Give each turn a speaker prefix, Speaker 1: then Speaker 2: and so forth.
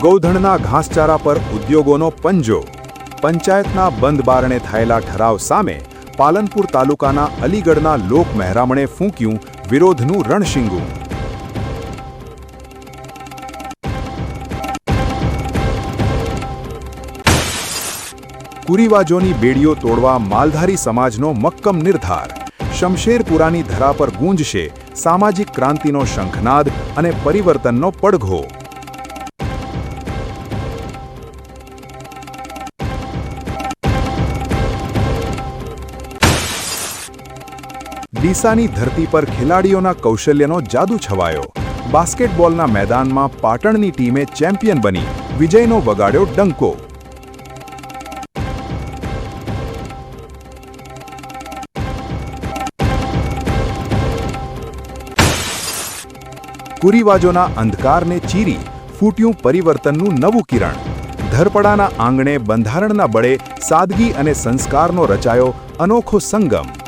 Speaker 1: ગૌધણના ઘાસચારા પર ઉદ્યોગોનો પંજો. પંચાયતના બંધ બારણે થયેલા ઠરાવ સામે પાલનપુર તાલુકાના અલીગઢના લોક મહેરામણે ફૂંક્યું વિરોધનું રણશીંગું. કુરિવાજોની બેડીઓ તોડવા માલધારી સમાજનો મક્કમ નિર્ધાર. શમશેરપુરાની ધરા પર ગૂંજશે સામાજિક ક્રાંતિનો શંખનાદ અને પરિવર્તનનો પડઘો. ડીસાની ધરતી પર ખેલાડીઓના કૌશલ્યનો જાદુ છવાયો. બાસ્કેટબોલના મેદાનમાં પાટણની ટીમે ચેમ્પિયન બની વિજયનો વગાડ્યો ડંકો. કુરિવાજોના અંધકારને ચીરી ફૂટ્યું પરિવર્તનનું નવું કિરણ. ધરપડાના આંગણે બંધારણના બળે સાદગી અને સંસ્કારનો રચાયો અનોખો સંગમ.